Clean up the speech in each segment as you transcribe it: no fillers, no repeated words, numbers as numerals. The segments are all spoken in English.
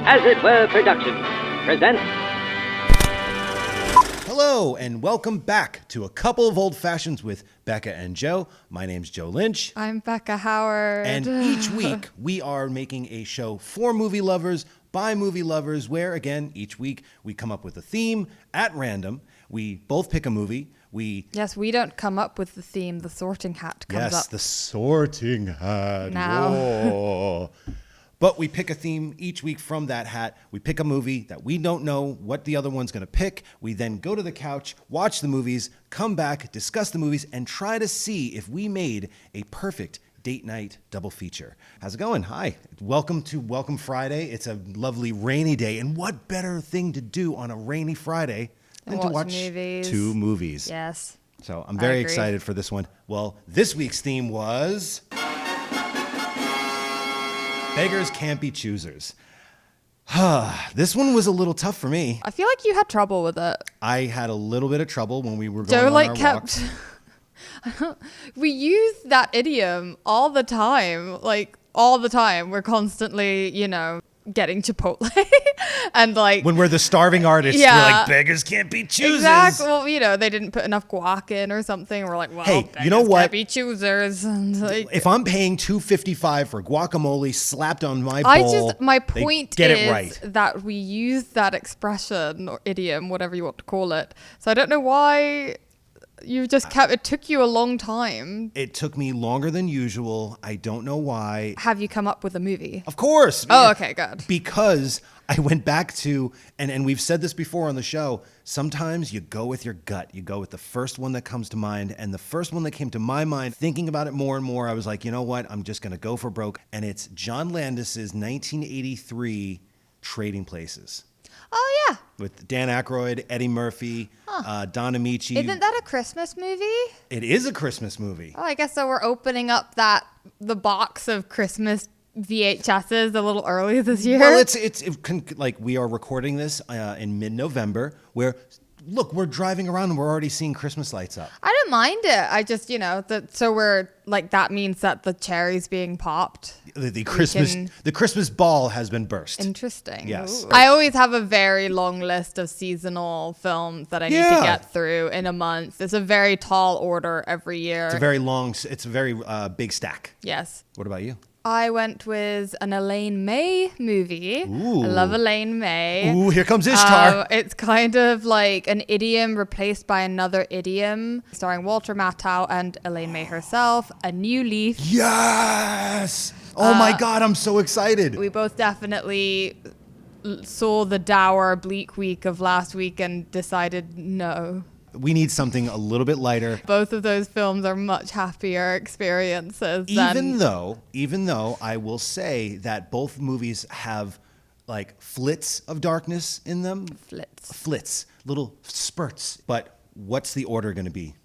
As It Were Productions presents... Hello, and welcome back to A Couple of Old Fashions with Becca and Joe. My name's Joe Lynch. I'm Becca Howard. And each week, we are making a show for movie lovers, by movie lovers, where, again, each week, we come up with a theme at random. We both pick a movie. Yes, we don't come up with the theme. The sorting hat comes up. Yes, the sorting hat. Now. Oh. But we pick a theme each week from that hat. We pick a movie that we don't know what the other one's going to pick. We then go to the couch, watch the movies, come back, discuss the movies, and try to see if we made a perfect date night double feature. How's it going? Hi. Welcome to Welcome Friday. It's a lovely rainy day. And what better thing to do on a rainy Friday than to watch movies. Two movies? Yes. So I'm very excited for this one. Well, this week's theme was... Beggars Can't Be Choosers. This one was a little tough for me. I feel like you had trouble with it. I had a little bit of trouble when we were going Joe on our kept... walks. We use that idiom all the time. Like, all the time. We're constantly, getting Chipotle. And like... When we're the starving artists, we're like, beggars can't be choosers. Exactly. Well, they didn't put enough guac in or something. We're like, well, hey, beggars you know what? can't be choosers. And like, if I'm paying $2.55 for guacamole slapped on my bowl, my point get is it right. that we use that expression or idiom, whatever you want to call it. So I don't know why you just kept, it took you a long time. It took me longer than usual. I don't know why. Have you come up with a movie? Of course. Oh, okay, good. Because I went back to, and we've said this before on the show, sometimes you go with your gut. You go with the first one that comes to mind. And the first one that came to my mind, thinking about it more and more, I was like, you know what? I'm just going to go for broke. And it's John Landis's 1983 Trading Places. Oh, yeah. With Dan Aykroyd, Eddie Murphy, Don Amici. Isn't that a Christmas movie? It is a Christmas movie. Oh, I guess so. We're opening up the box of Christmas VHSs a little early this year. Well, like we are recording this in mid-November, where look, we're driving around and we're already seeing Christmas lights up. I don't mind it. I just, so we're like, that means that the cherry's being popped. The Christmas ball has been burst. Interesting. Yes. Ooh. I always have a very long list of seasonal films that I need to get through in a month. It's a very tall order every year. It's a very big stack. Yes. What about you? I went with an Elaine May movie. Ooh. I love Elaine May. Ooh, here comes Ishtar. It's kind of like an idiom replaced by another idiom, starring Walter Matthau and Elaine May herself, A New Leaf. Yes! Oh my God, I'm so excited. We both definitely saw the dour, bleak week of last week and decided no. We need something a little bit lighter. Both of those films are much happier experiences. Even though I will say that both movies have like flits of darkness in them. Flits, little spurts. But what's the order going to be?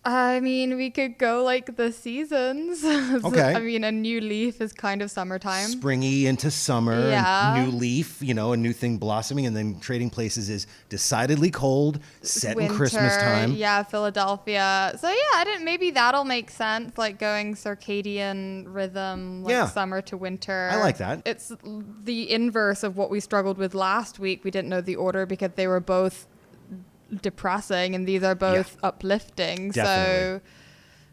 I mean, we could go like the seasons. Okay. I mean, A New Leaf is kind of summertime. Springy into summer. Yeah. New leaf, a new thing blossoming. And then Trading Places is decidedly cold, set in Christmas time. Yeah, Philadelphia. So yeah, maybe that'll make sense. Like going circadian rhythm, like summer to winter. I like that. It's the inverse of what we struggled with last week. We didn't know the order because they were both depressing and these are both uplifting. Definitely.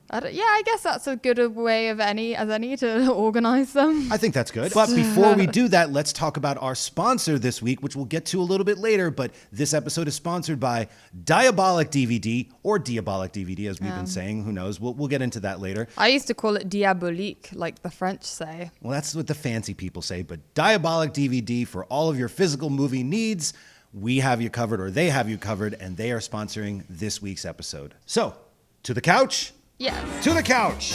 So I guess that's a good way of any to organize them. I think that's good. But before we do that, let's talk about our sponsor this week, which we'll get to a little bit later. But this episode is sponsored by DIABOLIK DVD, or DIABOLIK DVD, as we've been saying. Who knows? We'll get into that later. I used to call it DIABOLIK, like the French say. Well, that's what the fancy people say. But DIABOLIK DVD for all of your physical movie needs. We have you covered, or they have you covered, and they are sponsoring this week's episode. So, to the couch? Yes. To the couch!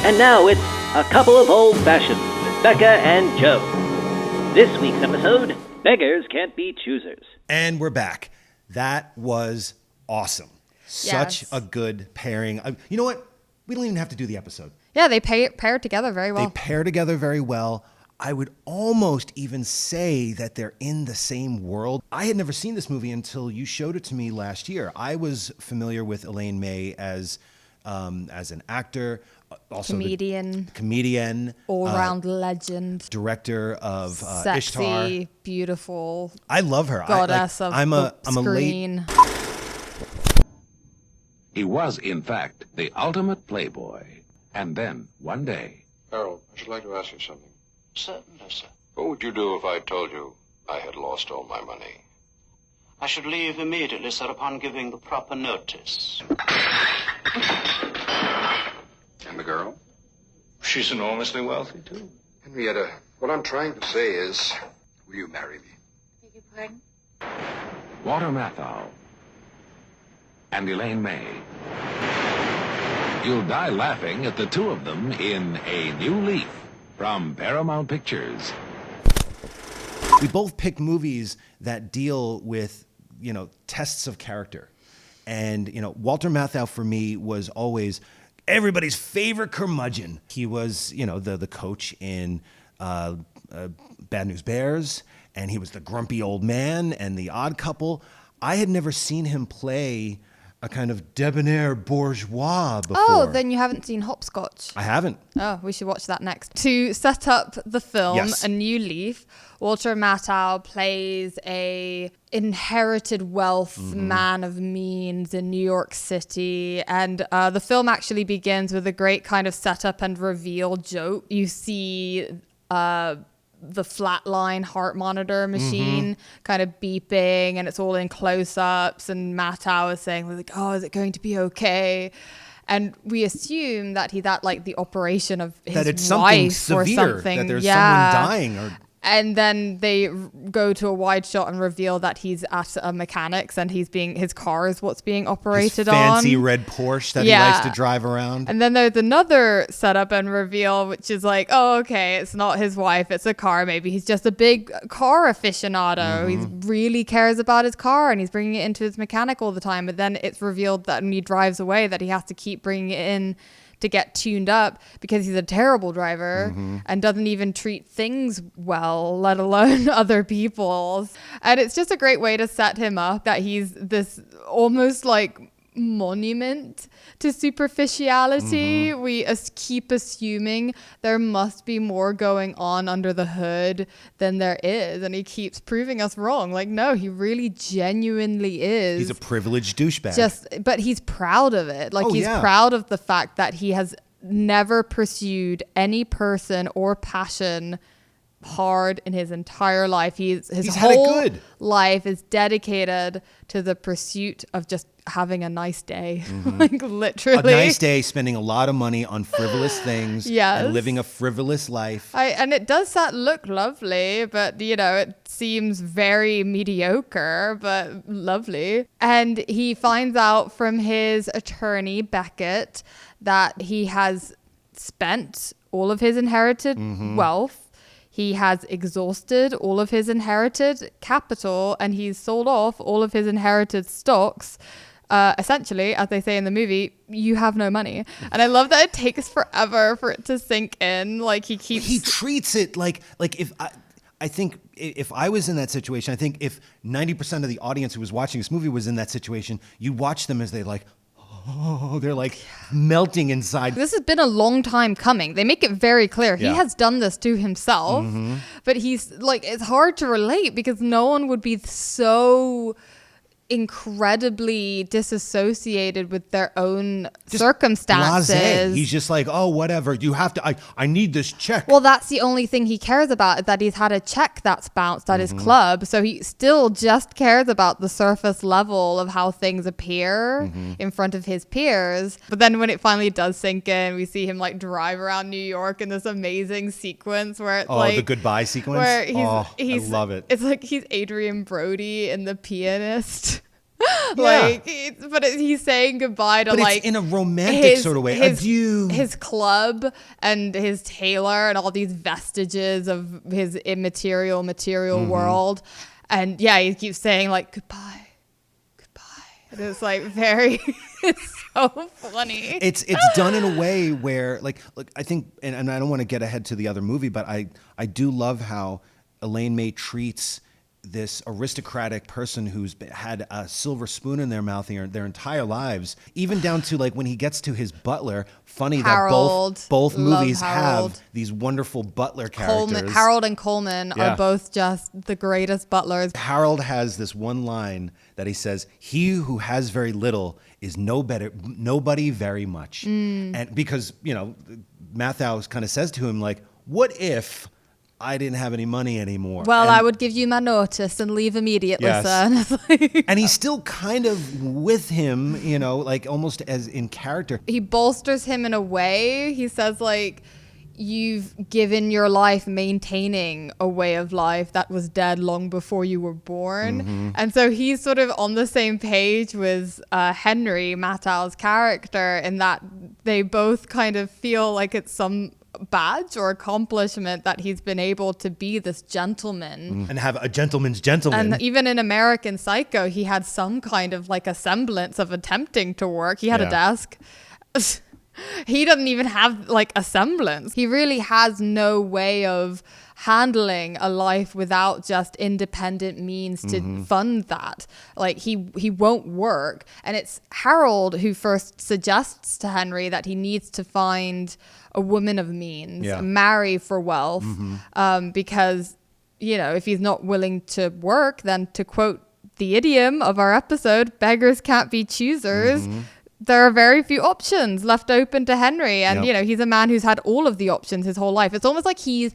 And now it's A Couple of Old Fashions with Becca and Joe. This week's episode, Beggars Can't Be Choosers. And we're back. That was awesome. Such a good pairing. You know what? We don't even have to do the episode. Yeah, they pair together very well. They pair together very well. I would almost even say that they're in the same world. I had never seen this movie until you showed it to me last year. I was familiar with Elaine May as an actor, also comedian, all-round legend, director of sexy, Ishtar. beautiful. I love her. Goddess of the screen. He was, in fact, the ultimate playboy. And then, one day... Harold, I should like to ask you something. Certainly, sir. What would you do if I told you I had lost all my money? I should leave immediately, sir, upon giving the proper notice. And the girl? She's enormously wealthy, too. Henrietta, what I'm trying to say is, will you marry me? Beg your pardon? Walter Matthau and Elaine May. You'll die laughing at the two of them in A New Leaf from Paramount Pictures. We both picked movies that deal with, tests of character. And, Walter Matthau for me was always everybody's favorite curmudgeon. He was, the coach in Bad News Bears, and he was the grumpy old man and the Odd Couple. I had never seen him play a kind of debonair bourgeois before. Oh, then you haven't seen Hopscotch. I haven't. Oh, we should watch that next. To set up the film, Yes. A New Leaf, Walter Matthau plays a inherited wealth man of means in New York City. And the film actually begins with a great kind of setup and reveal joke. You see the flatline heart monitor machine kind of beeping, and it's all in close-ups, and Matthau is saying, oh, is it going to be okay? And we assume that he's at the operation of his That it's something wife severe, or something. that there's someone dying. And then they go to a wide shot and reveal that he's at a mechanic's, and his car is what's being operated His fancy on. red Porsche that he likes to drive around. And then there's another setup and reveal, which is oh, okay, it's not his wife, it's a car. Maybe he's just a big car aficionado. He really cares about his car, and he's bringing it into his mechanic all the time. But then it's revealed that when he drives away, that he has to keep bringing it in to get tuned up because he's a terrible driver and doesn't even treat things well, let alone other people's. And it's just a great way to set him up that he's this almost monument to superficiality. We keep assuming there must be more going on under the hood than there is, and he keeps proving us wrong. No, he really genuinely is. He's a privileged douchebag. But he's proud of it. He's yeah. proud of the fact that he has never pursued any person or passion hard in his entire life. His whole life is dedicated to the pursuit of just having a nice day. Literally. A nice day, spending a lot of money on frivolous things and living a frivolous life. And it does look lovely, but it seems very mediocre, but lovely. And he finds out from his attorney, Beckett, that he has spent all of his inherited wealth. He has exhausted all of his inherited capital, and he's sold off all of his inherited stocks. Essentially, as they say in the movie, you have no money. And I love that it takes forever for it to sink in. He treats it like if I think if I was in that situation, I think if 90% of the audience who was watching this movie was in that situation, you watch them as they're they're melting inside. This has been a long time coming. They make it very clear. He has done this to himself, but he's it's hard to relate because no one would be so incredibly disassociated with their own circumstances. Blasé. He's just oh, whatever. You have to, I need this check. Well, that's the only thing he cares about, is that he's had a check that's bounced at his club. So he still just cares about the surface level of how things appear in front of his peers. But then when it finally does sink in, we see him drive around New York in this amazing sequence where it's the goodbye sequence. Where I love it. It's he's Adrian Brody in The Pianist. Yeah. He's saying goodbye to it's in a romantic sort of way. Adieu. His club and his tailor and all these vestiges of his immaterial material world. And he keeps saying goodbye. It's like very, it's so funny. It's done in a way where, like, look, I think, and I don't want to get ahead to the other movie, but I do love how Elaine May treats this aristocratic person who's had a silver spoon in their mouth their entire lives, even down to like when he gets to his butler. Funny Harold, that both movies Harold. have these wonderful butler characters. Harold and Coleman Yeah. are both just the greatest butlers. Harold has this one line that he says, "He who has very little is nobody very much." And because, Mathau kind of says to him, like, what if I didn't have any money anymore? Well, And- I would give you my notice and leave immediately, Yes. sir. It's like- and he's still kind of with him, like almost as in character. he bolsters him in a way. He says, like, you've given your life maintaining a way of life that was dead long before you were born. And so he's sort of on the same page with Henry, Mattau's character, in that they both kind of feel like it's some badge or accomplishment that he's been able to be this gentleman. And have a gentleman's gentleman. And even in American Psycho, he had some kind of like a semblance of attempting to work. He had a Yeah. desk. He doesn't even have like a semblance. He really has no way of handling a life without just independent means to fund that. Like he won't work. And it's Harold who first suggests to Henry that he needs to find a woman of means, Yeah. marry for wealth, because, if he's not willing to work, then to quote the idiom of our episode, beggars can't be choosers. There are very few options left open to Henry. And, Yep. he's a man who's had all of the options his whole life. It's almost like he's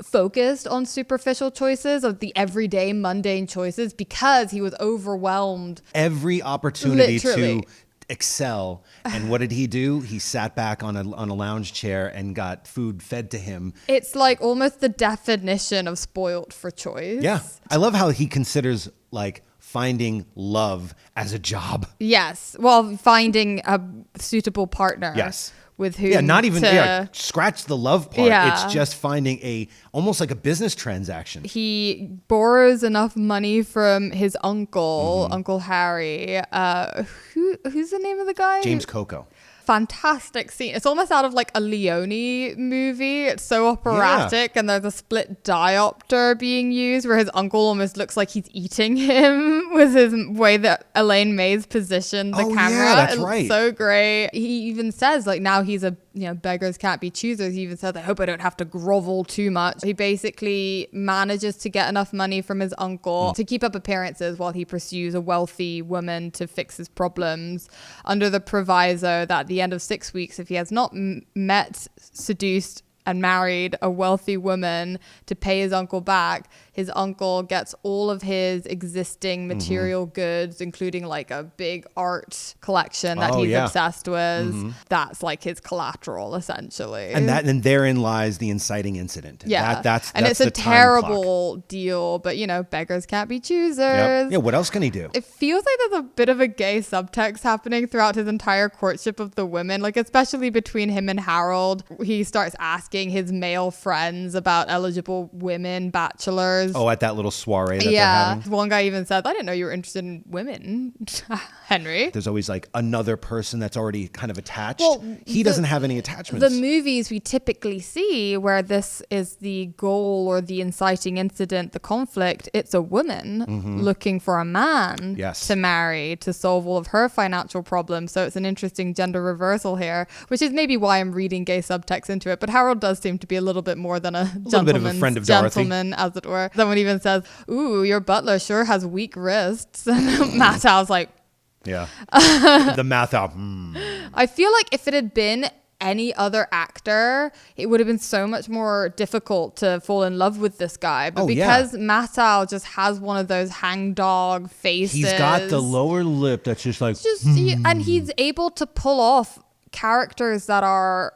focused on superficial choices, of the everyday mundane choices, because he was overwhelmed. Every opportunity Literally. to excel. And what did he do? He sat back on a lounge chair and got food fed to him. It's like almost the definition of spoiled for choice. Yeah. I love how he considers like finding love as a job. Yes. Well, finding a suitable partner. Yes. With whom Yeah, not even to- scratch the love part. Yeah. It's just finding almost like a business transaction. He borrows enough money from his uncle, Uncle Harry. Who's the name of the guy? James Coco. Fantastic scene. It's almost out of like a Leone movie. It's so operatic, and there's a split diopter being used where his uncle almost looks like he's eating him with his way that Elaine May's positioned the Oh, camera. yeah, that's It looks right. so great. He even says, like, now he's beggars can't be choosers. He even says, I hope I don't have to grovel too much. He basically manages to get enough money from his uncle to keep up appearances while he pursues a wealthy woman to fix his problems, under the proviso that at the end of 6 weeks, if he has not met, seduced, and married a wealthy woman to pay his uncle back, his uncle gets all of his existing material goods, including like a big art collection that he's obsessed with. That's like his collateral, essentially. And therein lies the inciting incident. yeah. That's it's a the time clock. terrible deal, but beggars can't be choosers. Yep. Yeah, what else can he do? It feels like there's a bit of a gay subtext happening throughout his entire courtship of the women, like especially between him and Harold. He starts asking his male friends about eligible women, bachelors. Oh, at that little soiree that they're yeah. having? One guy even said, I didn't know you were interested in women, Henry. There's always like another person that's already kind of attached. Well, he doesn't have any attachments. The movies we typically see where this is the goal or the inciting incident, the conflict, it's a woman looking for a man Yes. to marry to solve all of her financial problems. So it's an interesting gender reversal here, which is maybe why I'm reading gay subtext into it. But Harold does seem to be a little bit more than a little bit of a friend of Dorothy. gentleman, as it were. Someone even says, ooh, your butler sure has weak wrists. And Mattau's like, Yeah. The math out. I feel like if it had been any other actor, it would have been so much more difficult to fall in love with this guy. But Oh, yeah. because Mattau just has one of those hangdog faces. He's got the lower lip that's just like. and he's able to pull off characters that are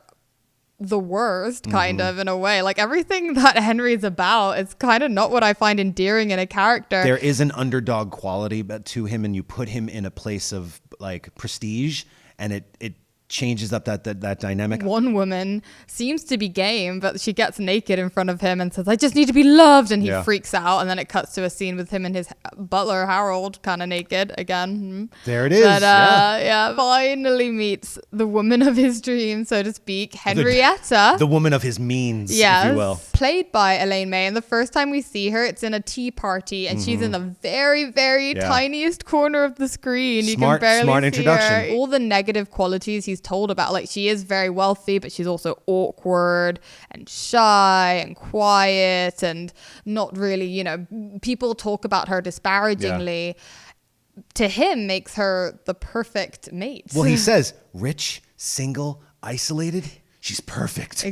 the worst, kind of, in a way. Like everything that Henry's about, it's kind of not what I find endearing in a character. There is an underdog quality to him, and you put him in a place of like prestige, and it changes up that dynamic. One woman seems to be game, but she gets naked in front of him and says, I just need to be loved. And he freaks out. And then it cuts to a scene with him and his butler, Harold, kind of naked again. There it is. But, finally meets the woman of his dreams, so to speak, Henrietta. The woman of his means, if you will. Played by Elaine May. And the first time we see her, it's in a tea party. And she's in the very, very tiniest corner of the screen. You can barely see introduction. her. All the negative qualities he's told about, like she is very wealthy, but she's also awkward and shy and quiet and not really, people talk about her disparagingly. To him, makes her the perfect mate. Well, he says, rich, single, isolated, she's perfect.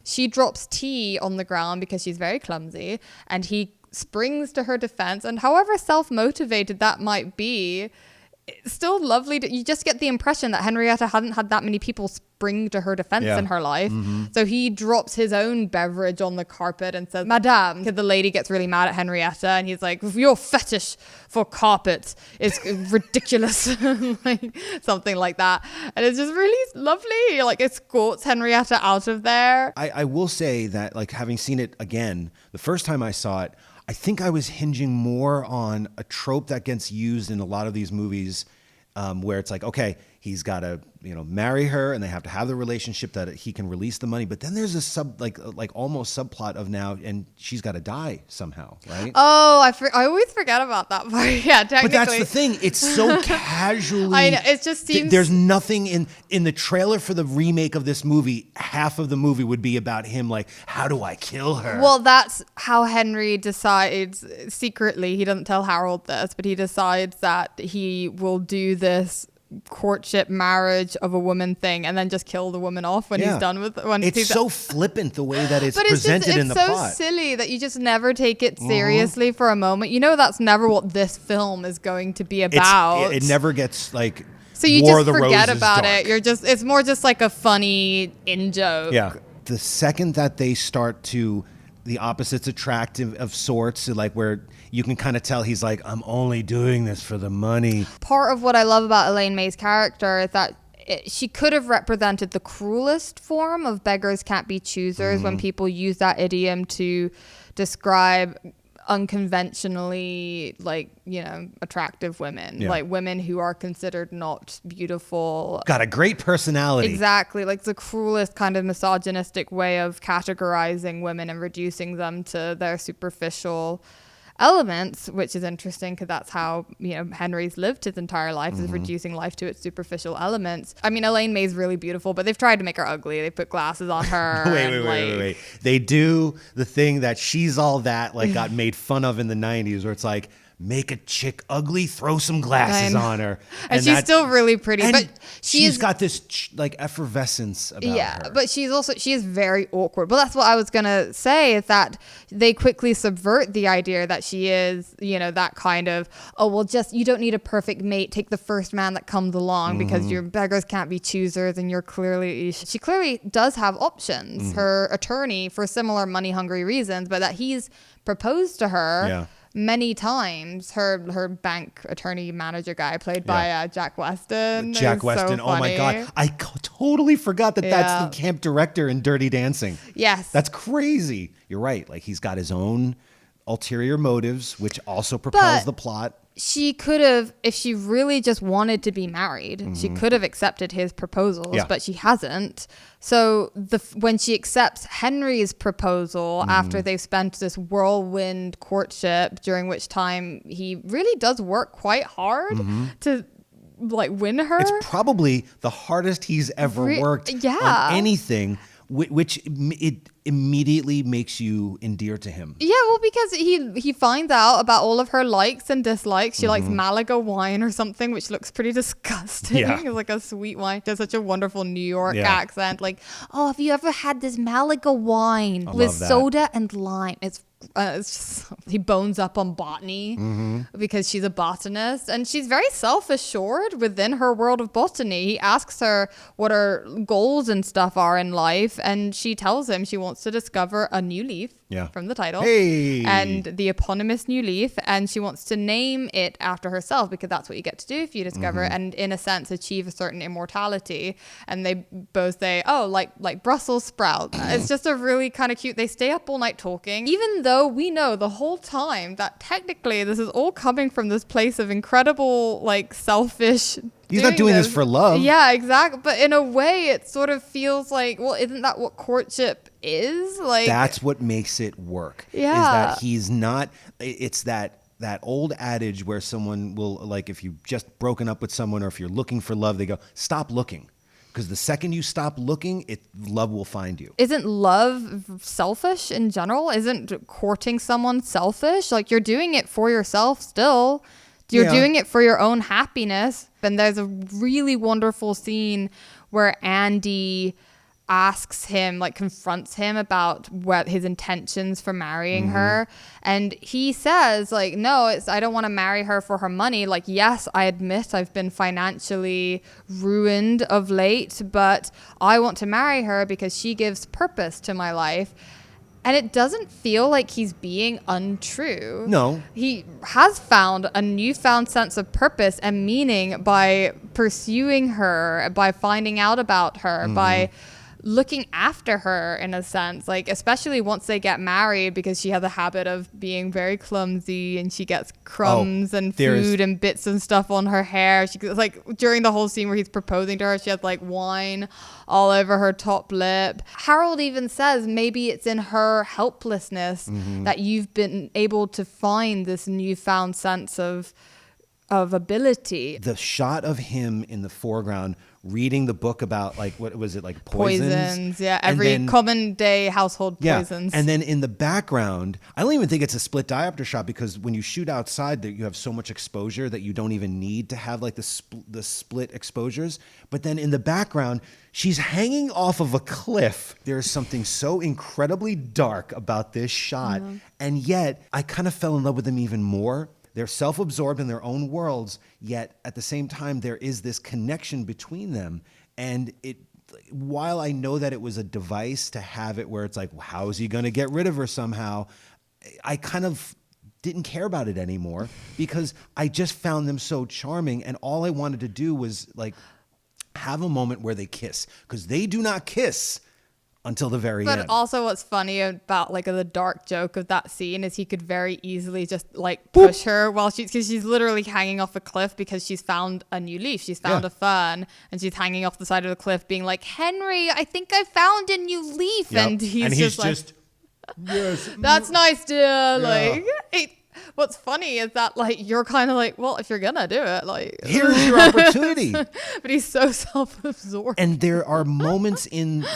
She drops tea on the ground because she's very clumsy, and he springs to her defense. And however self-motivated that might be, it's still lovely. You just get the impression that Henrietta hadn't had that many people spring to her defense in her life. So he drops his own beverage on the carpet and says, Madame. The lady gets really mad at Henrietta, and he's like, your fetish for carpets is ridiculous. Like, something like that. And it's just really lovely. Like, escorts Henrietta out of there. I will say that, like, having seen it again, the first time I saw it, I think I was hinging more on a trope that gets used in a lot of these movies, where it's like, okay, he's got to, marry her, and they have to have the relationship that he can release the money. But then there's a like almost subplot of now, and she's got to die somehow, right? Oh, I always forget about that part. Yeah, technically. But that's the thing; it's so casually. I know, it just seems there's nothing in the trailer for the remake of this movie. Half of the movie would be about him, like, how do I kill her? Well, that's how Henry decides secretly. He doesn't tell Harold this, but he decides that he will do this courtship marriage of a woman thing and then just kill the woman off when he's done with it. It's so flippant the way that it's presented in the plot. It's so silly that you just never take it seriously for a moment. That's never what this film is going to be about. It never gets like. So you just forget about it. It's more just like a funny in-joke. Yeah. The second that they start to, the opposites attract of sorts, like where you can kind of tell he's like, I'm only doing this for the money. Part of what I love about Elaine May's character is that she could have represented the cruelest form of beggars can't be choosers when people use that idiom to describe unconventionally, attractive women, like women who are considered not beautiful. Got a great personality. Exactly. Like the cruelest kind of misogynistic way of categorizing women and reducing them to their superficial elements, which is interesting because that's how Henry's lived his entire life, is reducing life to its superficial elements. I mean, Elaine May's really beautiful, but they've tried to make her ugly. They put glasses on her. Wait. They do the thing that She's All That got made fun of in the 90s, where it's like, make a chick ugly, throw some glasses on her. And she's still really pretty, but she's got this effervescence about her. But she is very awkward. But that's what I was going to say, is that they quickly subvert the idea that she is, that kind of, you don't need a perfect mate. Take the first man that comes along because your beggars can't be choosers, and she clearly does have options. Her attorney, for similar money hungry reasons, but that he's proposed to her many times. Her bank attorney manager guy, played by Jack Weston. Jack Weston. Oh my God. I totally forgot that's the camp director in Dirty Dancing. Yes. That's crazy. You're right. Like, he's got his own ulterior motives, which also propels the plot. She could have, if she really just wanted to be married, she could have accepted his proposals, but she hasn't. So when she accepts Henry's proposal after they've spent this whirlwind courtship, during which time he really does work quite hard to win her. It's probably the hardest he's ever worked on anything, which it immediately makes you endear to him. Yeah, well, because he finds out about all of her likes and dislikes. She likes Malaga wine or something, which looks pretty disgusting. It's like a sweet wine. There's such a wonderful New York accent. Like, have you ever had this Malaga wine with soda and lime? It's he bones up on botany because she's a botanist, and she's very self-assured within her world of botany. He asks her what her goals and stuff are in life, and she tells him she wants to discover a new leaf from the title and the eponymous new leaf, and she wants to name it after herself because that's what you get to do if you discover it, and in a sense achieve a certain immortality. And they both say, oh, like Brussels sprout. It's just a really kind of cute, they stay up all night talking, even though we know the whole time that technically this is all coming from this place of incredible, like, selfish. He's not doing this for love. Yeah, exactly. But in a way, it sort of feels like, well, isn't that what courtship is? Like, that's what makes it work. Yeah. Is that he's not, it's that old adage where someone will, like, if you've just broken up with someone or if you're looking for love, they go, stop looking. Because the second you stop looking, love will find you. Isn't love selfish in general? Isn't courting someone selfish? Like, you're doing it for yourself still. You're doing it for your own happiness. And there's a really wonderful scene where Andy asks him, like, confronts him about what his intentions for marrying her. And he says, like, no, I don't want to marry her for her money. Like, yes, I admit I've been financially ruined of late, but I want to marry her because she gives purpose to my life. And it doesn't feel like he's being untrue. No. He has found a newfound sense of purpose and meaning by pursuing her, by finding out about her, by looking after her in a sense, like, especially once they get married, because she has a habit of being very clumsy and she gets crumbs and food and bits and stuff on her hair. She, like, during the whole scene where he's proposing to her, she has, like, wine all over her top lip. Harold even says maybe it's in her helplessness that you've been able to find this newfound sense of ability. The shot of him in the foreground reading the book about, like, what was it, like, poisons? Yeah, every common day household poisons. And then in the background, I don't even think it's a split diopter shot, because when you shoot outside, you have so much exposure that you don't even need to have, like, the split exposures. But then in the background, she's hanging off of a cliff. There's something so incredibly dark about this shot. And yet I kind of fell in love with them even more. They're self-absorbed in their own worlds, yet at the same time, there is this connection between them. And while I know that it was a device to have it where it's like, well, how is he going to get rid of her somehow? I kind of didn't care about it anymore because I just found them so charming. And all I wanted to do was, like, have a moment where they kiss, because they do not kiss until the very end. But also what's funny about, like, the dark joke of that scene is he could very easily just, like, push her while because she's literally hanging off a cliff because she's found a new leaf. She's found a fern and she's hanging off the side of the cliff being like, Henry, I think I found a new leaf. And he's just like, yes, that's nice, dear. Like, what's funny is that, like, you're kind of like, well, if you're gonna do it, like, here's your opportunity. But he's so self-absorbed. And there are moments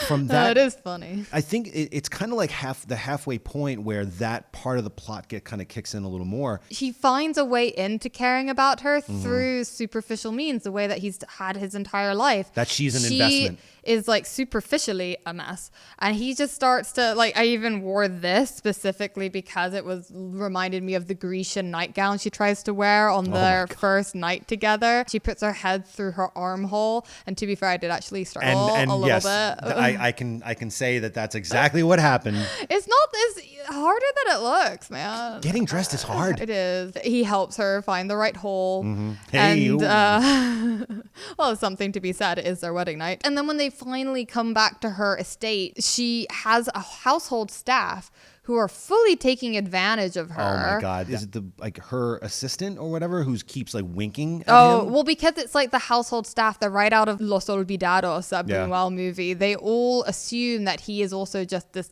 from that. It is funny. I think it's kind of like the halfway point where that part of the plot kind of kicks in a little more. He finds a way into caring about her through superficial means, the way that he's had his entire life. That she's an investment. Is, like, superficially a mess, and he just starts to, like, I even wore this specifically because it reminded me of the Grecian nightgown she tries to wear on their first night together. She puts her head through her armhole, and to be fair, I did actually struggle a little bit. I can say that's exactly what happened. It's not this harder than it looks, man. Getting dressed is hard. It is. He helps her find the right hole. Hey, and well, something to be said, it is their wedding night. And then when they finally come back to her estate, she has a household staff who are fully taking advantage of her. Oh my God. Is it her assistant or whatever who keeps, like, winking at him? Well, because it's like the household staff, they're right out of Los Olvidados, that Buñuel movie. They all assume that he is also just this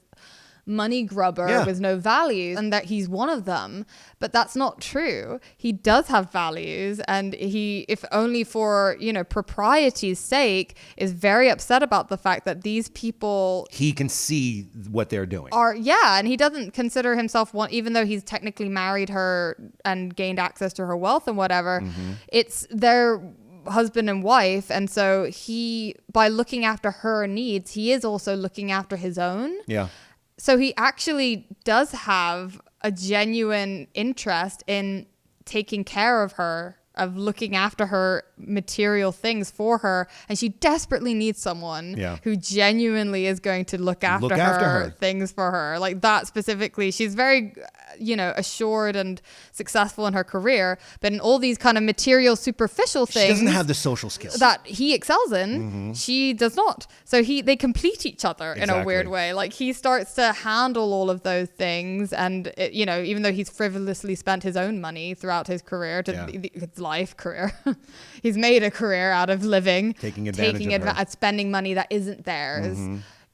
money grubber with no values and that he's one of them, but that's not true. He does have values, and he, if only for, propriety's sake, is very upset about the fact that these people, he can see what they're doing, and he doesn't consider himself one, even though he's technically married her and gained access to her wealth and whatever. It's their husband and wife, and so he, by looking after her needs, he is also looking after his own. So he actually does have a genuine interest in taking care of her, of looking after her material things for her. And she desperately needs someone who genuinely is going to look after her things for her. Like that specifically, she's very, assured and successful in her career. But in all these kind of material, superficial things. She doesn't have the social skills that he excels in. She does not. So they complete each other in a weird way. Like he starts to handle all of those things. And, even though he's frivolously spent his own money throughout his career, his life career, he's made a career out of living, taking advantage of her. spending money that isn't theirs.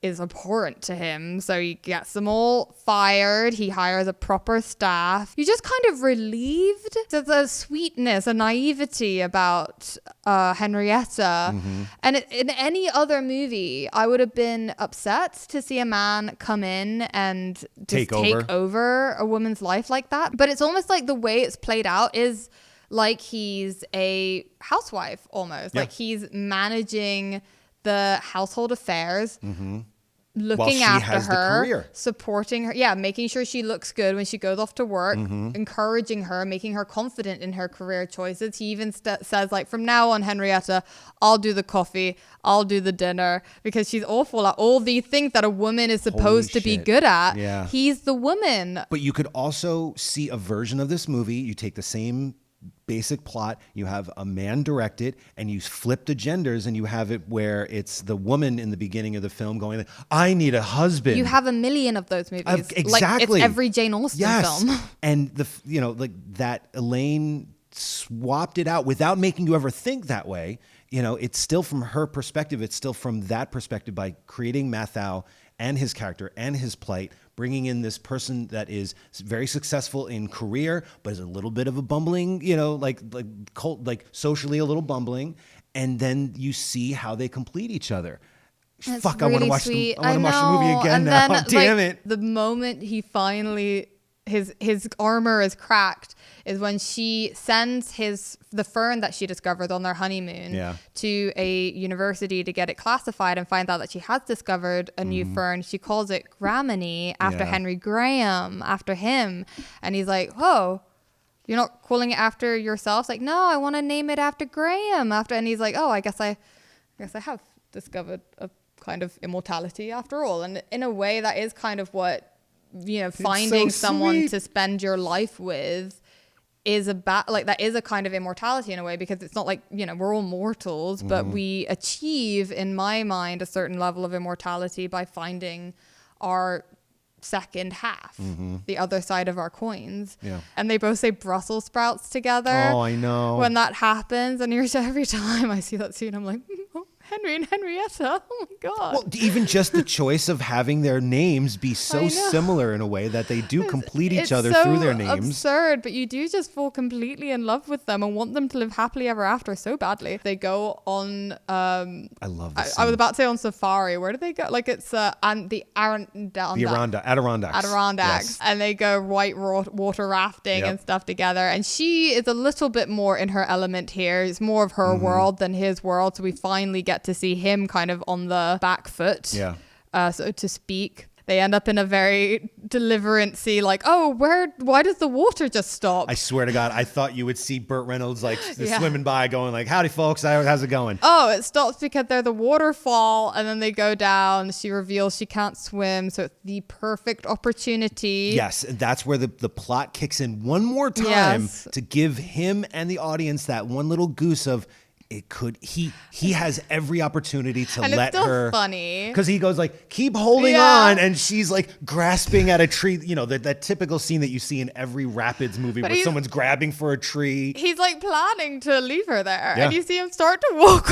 Is abhorrent to him. So he gets them all fired. He hires a proper staff. You're just kind of relieved. There's a sweetness, a naivety about Henrietta. And in any other movie, I would have been upset to see a man come in and just take over a woman's life like that. But it's almost like the way it's played out is like he's a housewife almost. Like he's managing the household affairs, looking after her, supporting her, making sure she looks good when she goes off to work, encouraging her, making her confident in her career choices. He even says, like, from now on, Henrietta, I'll do the coffee, I'll do the dinner, because she's awful at all these things that a woman is supposed to be good at. Yeah. He's the woman. But you could also see a version of this movie. You take the same basic plot, you have a man direct it, and you flip the genders, and you have it where it's the woman in the beginning of the film going, I need a husband. You have a million of those movies. Exactly. Like it's every Jane Austen film. And that Elaine swapped it out without making you ever think that way. It's still from her perspective. It's still from that perspective by creating Mathau and his character and his plight, bringing in this person that is very successful in career, but is a little bit of a bumbling, socially a little bumbling. And then you see how they complete each other. That's Fuck, really I want to watch sweet. the movie again and now. Then, Damn it. The moment he finally, his armor is cracked is when she sends the fern that she discovered on their honeymoon to a university to get it classified and find out that she has discovered a new fern. She calls it Graminy after Henry Graham, after him. And he's like, oh, you're not calling it after yourself? It's like, no, I want to name it after Graham. And he's like, oh, I guess I have discovered a kind of immortality after all. And in a way, that is kind of what, finding someone to spend your life with is that is a kind of immortality in a way, because it's not like, we're all mortals, but we achieve, in my mind, a certain level of immortality by finding our second half, the other side of our coins. And they both say Brussels sprouts together. Oh, I know. When that happens, and every time I see that scene, I'm like, oh, Henry and Henrietta. Oh my God. Well, even just the choice of having their names be so similar in a way that they do complete each other through their names. It's absurd, but you do just fall completely in love with them and want them to live happily ever after so badly. They go on I love this. I was about to say on safari. Where do they go? Like it's and the Adirondacks. Yes. And they go white water rafting and stuff together. And she is a little bit more in her element here. It's more of her world than his world. So we finally get to see him kind of on the back foot, so to speak. They end up in a very deliverance-y, like, oh, why does the water just stop? I swear to God, I thought you would see Burt Reynolds swimming by going like, howdy folks, how's it going? Oh, it stops because they're the waterfall, and then they go down. She reveals she can't swim, so it's the perfect opportunity. Yes, and that's where the plot kicks in one more time to give him and the audience that one little goose of, he has every opportunity to and let it's still her funny because he goes like, keep holding on, and she's like grasping at a tree, that typical scene that you see in every Rapids movie where someone's grabbing for a tree. He's like planning to leave her there, and you see him start to walk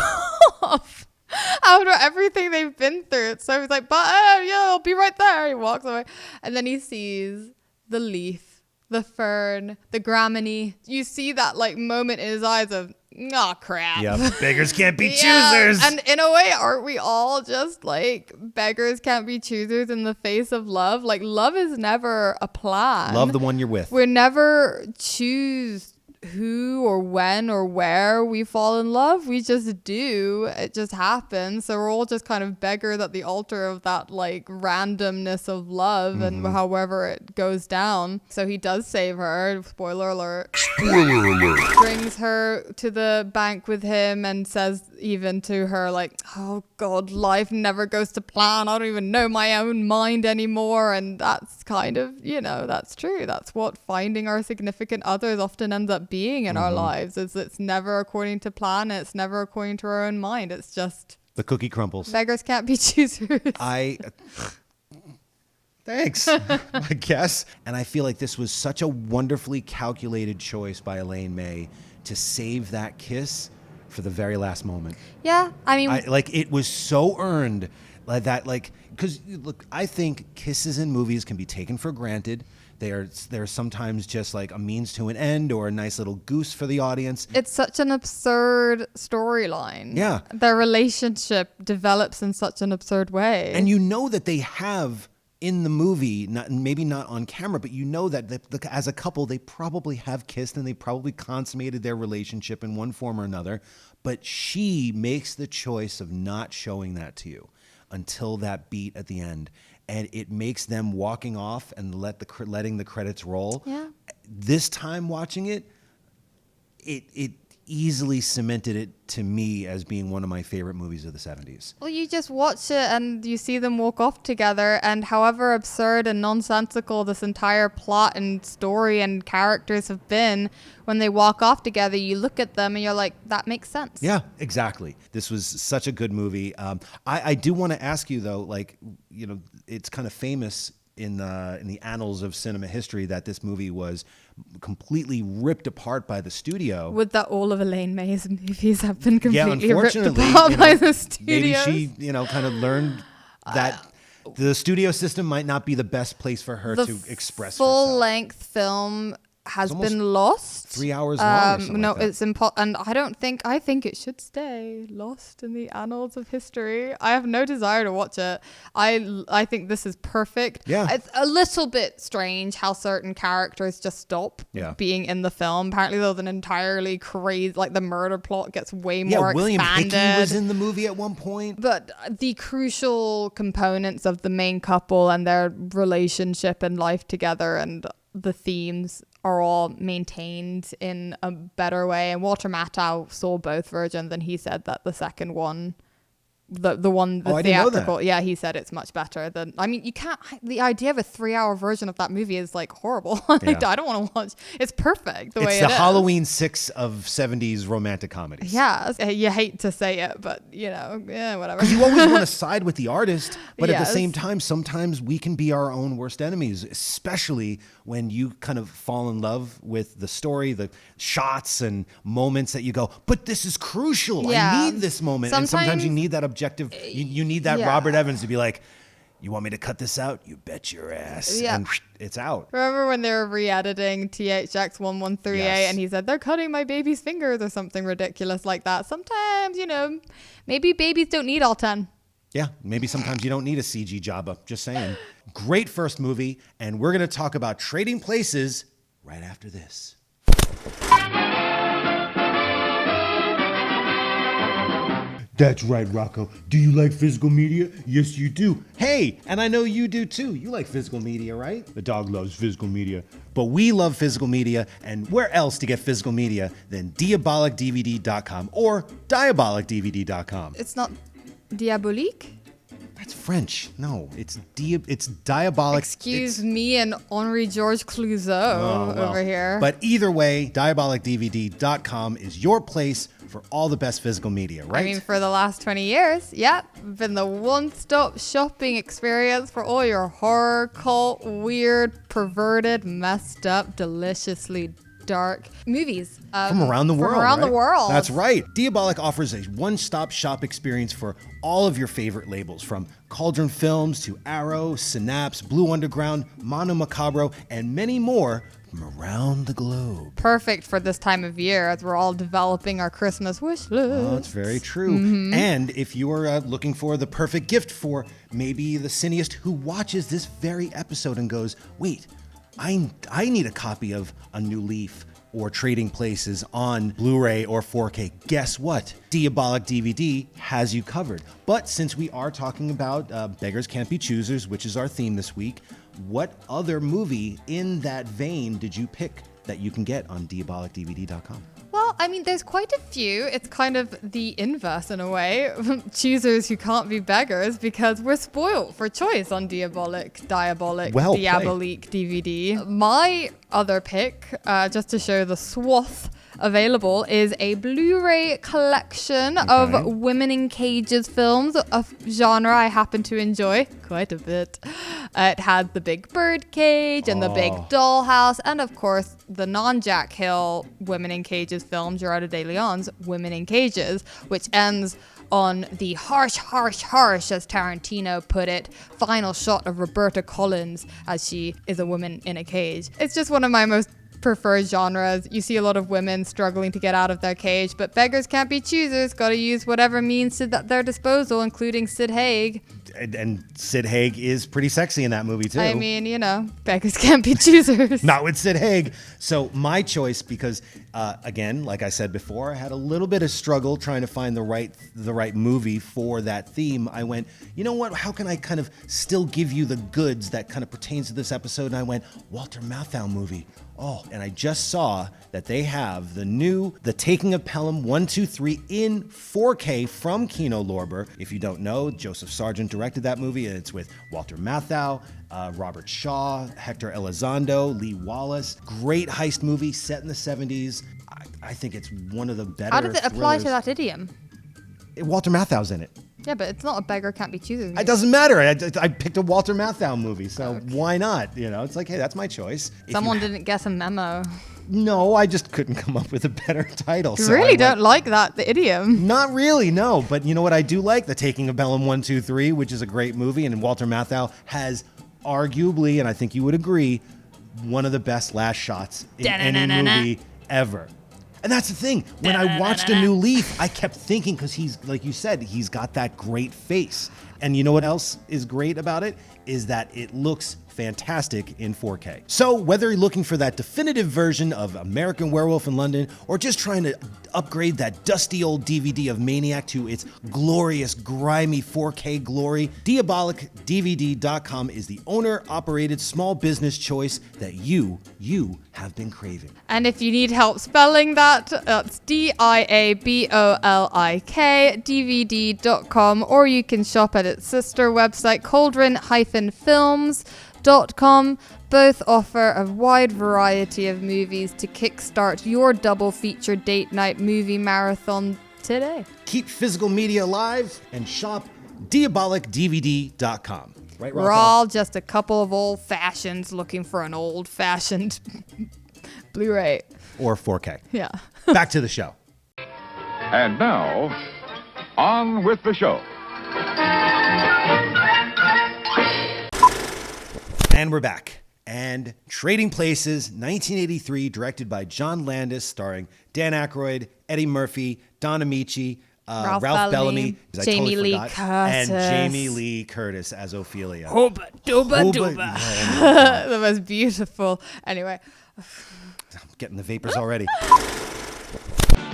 off after everything they've been through. So he's like, but I'll be right there. He walks away, and then he sees the leaf, the fern, the Graminy. You see that like moment in his eyes of, oh crap. Yeah, beggars can't be choosers. And in a way, aren't we all just like beggars can't be choosers in the face of love? Like love is never a plan. Love the one you're with. We never choose who or when or where we fall in love. We just do. It just happens. So we're all just kind of beggars at the altar of that like randomness of love and however it goes down. So he does save her. Spoiler alert. Spoiler alert. Brings her to the bank with him and says even to her like, oh God, life never goes to plan. I don't even know my own mind anymore. And that's kind of, that's true. That's what finding our significant others often ends up being in our lives. Is it's never according to plan. It's never according to our own mind. It's just The cookie crumbles. beggars can't be choosers. Thanks, I guess. And I feel like this was such a wonderfully calculated choice by Elaine May to save that kiss for the very last moment. Yeah, I mean, It was so earned because look, I think kisses in movies can be taken for granted. They're sometimes just like a means to an end or a nice little goose for the audience. it's such an absurd storyline. Yeah. Their relationship develops in such an absurd way. And you know that they have in the movie, maybe not on camera, but you know that as a couple, they probably have kissed and they probably consummated their relationship in one form or another. But she makes the choice of not showing that to you until that beat at the end. And it makes them walking off and letting the credits roll. Yeah. This time watching it easily cemented it to me as being one of my favorite movies of the 70s. Well, you just watch it and you see them walk off together, and however absurd and nonsensical this entire plot and story and characters have been, when they walk off together, you look at them and you're like, that makes sense. Yeah, exactly. This was such a good movie. I do want to ask you though, it's kind of famous in the annals of cinema history that this movie was completely ripped apart by the studio. Would that all of Elaine May's movies have been completely ripped unfortunately, apart by the studios? Maybe she, kind of learned that the studio system might not be the best place for her to express herself. Full-length film has been lost. 3 hours long. Or something no, like that. it's impossible, and I think it should stay lost in the annals of history. I have no desire to watch it. I think this is perfect. Yeah. It's a little bit strange how certain characters just stop being in the film. Apparently there's an entirely crazy, like the murder plot gets way more William expanded. Hickey was in the movie at one point. But the crucial components of the main couple and their relationship and life together and the themes are all maintained in a better way. And Walter Matthau saw both versions, and he said that the second one, the I didn't know theatrical, that. yeah, he said it's much better than. I mean, you can't. The idea of a 3-hour version of that movie is like horrible. Yeah. I don't want to watch. It's perfect the way It's it the is. Halloween 6 of 70s romantic comedies. Yeah, you hate to say it, but whatever. You always want to side with the artist, but at the Yes. same time, sometimes we can be our own worst enemies, especially when you kind of fall in love with the story, the shots and moments that you go, but this is crucial. Yeah. I need this moment. And sometimes you need that objective. You need that Yeah. Robert Evans to be like, you want me to cut this out? You bet your ass. Yeah. And it's out. Remember when they were re-editing THX 1138 Yes. and he said they're cutting my baby's fingers or something ridiculous like that? Sometimes, maybe babies don't need all 10. Yeah, maybe sometimes you don't need a CG Jabba. Just saying. Great first movie, and we're going to talk about Trading Places right after this. That's right, Rocco. Do you like physical media? Yes, you do. Hey, and I know you do too. You like physical media, right? The dog loves physical media. But we love physical media, and where else to get physical media than DIABOLIKDVD.com or DIABOLIKDVD.com? It's not DIABOLIK? That's French. No, it's Diabolic. Excuse me and Henri Georges Clouzot over here. But either way, DIABOLIKDVD.com is your place for all the best physical media, right? I mean, for the last 20 years, been the one-stop shopping experience for all your horror, cult, weird, perverted, messed up, deliciously dark movies from around the world. From around right? the world. That's right. Diabolik offers a one-stop shop experience for all of your favorite labels, from Cauldron Films to Arrow, Synapse, Blue Underground, Mono Macabro, and many more from around the globe. Perfect for this time of year as we're all developing our Christmas wish list. Oh, that's very true. And if you are looking for the perfect gift for maybe the cineast who watches this very episode and goes, wait, I need a copy of A New Leaf or Trading Places on Blu-ray or 4K, guess what? Diabolik DVD has you covered. But since we are talking about Beggars Can't Be Choosers, which is our theme this week, what other movie in that vein did you pick that you can get on DiabolikDVD.com? Well, I mean, there's quite a few. It's kind of the inverse in a way. Choosers who can't be beggars because we're spoiled for choice on Diabolik DVD. My other pick, just to show the swath available, is a Blu-ray collection of women in cages films, a genre I happen to enjoy quite a bit. It has the big bird cage and the big dollhouse, and of course the non-Jack Hill women in cages film, Gerardo de Leon's Women in Cages, which ends on the harsh, as Tarantino put it, final shot of Roberta Collins as she is a woman in a cage. It's just one of my most preferred genres. You see a lot of women struggling to get out of their cage, but beggars can't be choosers. Got to use whatever means at their disposal, including Sid Haig. And Sid Haig is pretty sexy in that movie too. I mean, you know, beggars can't be choosers. Not with Sid Haig. So my choice, because again, like I said before, I had a little bit of struggle trying to find the right movie for that theme. I went, you know what? How can I kind of still give you the goods that kind of pertains to this episode? And I went, Walter Matthau movie. Oh, and I just saw that they have The Taking of Pelham 1, 2, 3 in 4K from Kino Lorber. If you don't know, Joseph Sargent directed that movie, and it's with Walter Matthau, Robert Shaw, Hector Elizondo, Lee Wallace. Great heist movie set in the 70s. I think it's one of the better How does it apply to thrillers. that idiom? Walter Matthau's in it. Yeah, but it's not a beggar can't be choosers. It doesn't matter. I picked a Walter Matthau movie, so why not? You know, it's like, hey, that's my choice. Someone didn't guess a memo. No, I just couldn't come up with a better title. You so really don't like that, the idiom. Not really, no. But you know what I do like? The Taking of Pelham 1, 2, 3, which is a great movie. And Walter Matthau has arguably, and I think you would agree, one of the best last shots in any movie ever. And that's the thing. When I watched A New Leaf, I kept thinking, because he's, like you said, he's got that great face. And you know what else is great about it? Is that it looks fantastic in 4K. So whether you're looking for that definitive version of American Werewolf in London, or just trying to upgrade that dusty old DVD of Maniac to its glorious, grimy 4K glory, DiabolikDVD.com is the owner-operated small business choice that you have been craving. And if you need help spelling that, that's DIABOLIK, DVD.com, or you can shop at its sister website, cauldron-films.com. Both offer a wide variety of movies to kickstart your double feature date night movie marathon today. Keep physical media alive and shop DiabolikDVD.com. Right, We're all just a couple of old fashions looking for an old fashioned Blu-ray. Or 4K. Yeah. Back to the show. And now, on with the show. And we're back. And Trading Places, 1983, directed by John Landis, starring Dan Aykroyd, Eddie Murphy, Don Amici, Ralph Bellamy, Jamie Lee Curtis, and Jamie Lee Curtis as Ophelia. Hooba dooba dooba. The most beautiful. Anyway. I'm getting the vapors already.